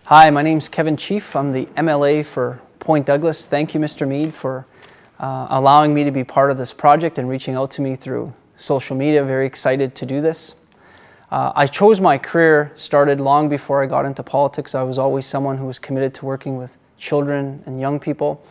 Hi, my name's Kevin Chief. I'm the MLA for Point Douglas. Thank you, Mr. Mead, for allowing me to be part of this project and reaching out to me through social media. Very excited to do this. I chose my career, started long before I got into politics. I was always someone who was committed to working with children and young people.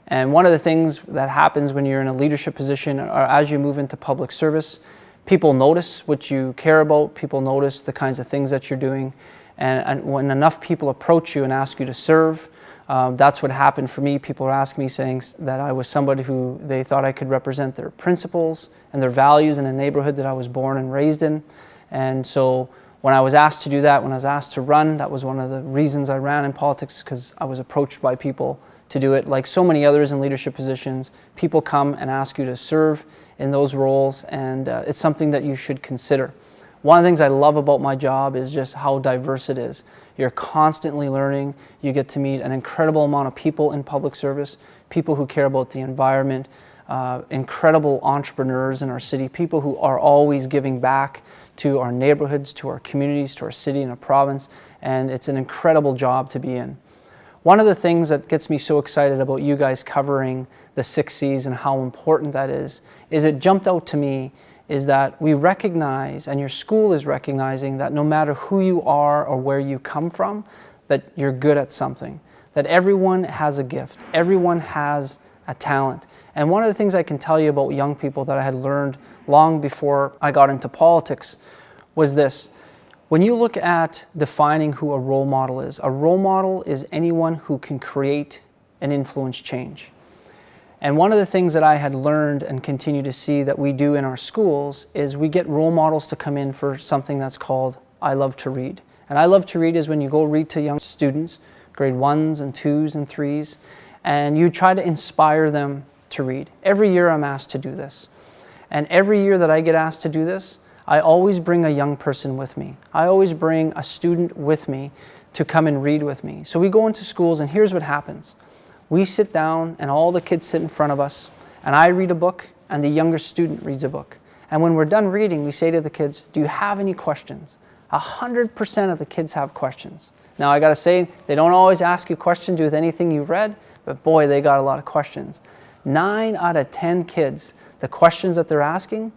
And one of the things that happens when you're in a leadership position or as you move into public service, people notice what you care about, people notice the kinds of things that you're doing. And when enough people approach you and ask you to serve, that's what happened for me. People were asking me saying that I was somebody who they thought I could represent their principles and their values in a neighborhood that I was born and raised in. And so when I was asked to do that, when I was asked to run, that was one of the reasons I ran in politics, because I was approached by people to do it. Like so many others in leadership positions, people come and ask you to serve in those roles, and it's something that you should consider. One of the things I love about my job is just how diverse it is. You're constantly learning. You get to meet an incredible amount of people in public service, people who care about the environment, incredible entrepreneurs in our city, people who are always giving back to our neighborhoods, to our communities, to our city and our province, and it's an incredible job to be in. One of the things that gets me so excited about you guys covering the 6 C's and how important that is it jumped out to me is that we recognize, and your school is recognizing, that no matter who you are or where you come from, that you're good at something, that everyone has a gift, everyone has a talent. And one of the things I can tell you about young people that I had learned long before I got into politics was this. When you look at defining who a role model is anyone who can create and influence change. And one of the things that I had learned and continue to see that we do in our schools is we get role models to come in for something that's called I Love to Read. And I Love to Read is when you go read to young students, grade 1s and 2s and 3s, and you try to inspire them to read. Every year I'm asked to do this. And every year that I get asked to do this, I always bring a young person with me. I always bring a student with me to come and read with me. So we go into schools and here's what happens. We sit down and all the kids sit in front of us and I read a book and the younger student reads a book. And when we're done reading, we say to the kids, do you have any questions? 100% of the kids have questions. Now I gotta say, they don't always ask you questions with anything you read, but boy, they got a lot of questions. 9 out of 10 kids, the questions that they're asking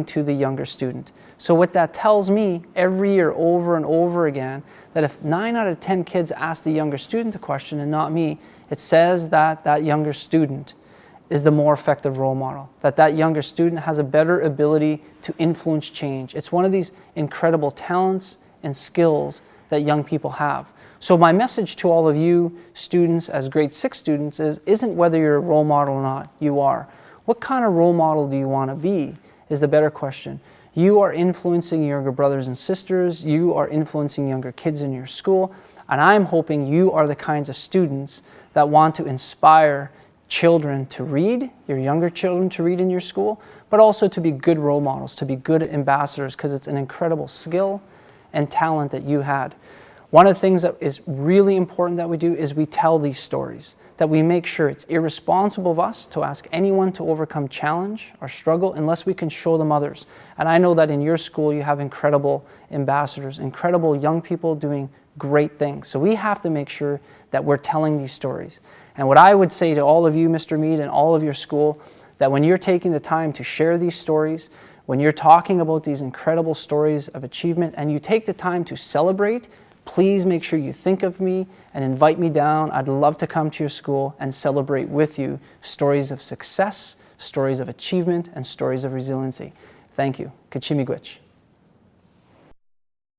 to the younger student. So what that tells me every year over and over again, that if 9 out of 10 kids ask the younger student a question and not me, it says that that younger student is the more effective role model, that that younger student has a better ability to influence change. It's one of these incredible talents and skills that young people have. So my message to all of you students as grade 6 students isn't whether you're a role model or not, you are. What kind of role model do you want to be is the better question. You are influencing younger brothers and sisters, you are influencing younger kids in your school, and I'm hoping you are the kinds of students that want to inspire children to read, your younger children to read in your school, but also to be good role models, to be good ambassadors, because it's an incredible skill and talent that you had. One of the things that is really important that we do is we tell these stories, that we make sure it's irresponsible of us to ask anyone to overcome challenge or struggle unless we can show them others. And I know that in your school you have incredible ambassadors, incredible young people doing great things. So we have to make sure that we're telling these stories. And what I would say to all of you, Mr. Mead, and all of your school, that when you're taking the time to share these stories, when you're talking about these incredible stories of achievement, and you take the time to celebrate, please make sure you think of me and invite me down. I'd love to come to your school and celebrate with you stories of success, stories of achievement, and stories of resiliency. Thank you. Kachimigwich.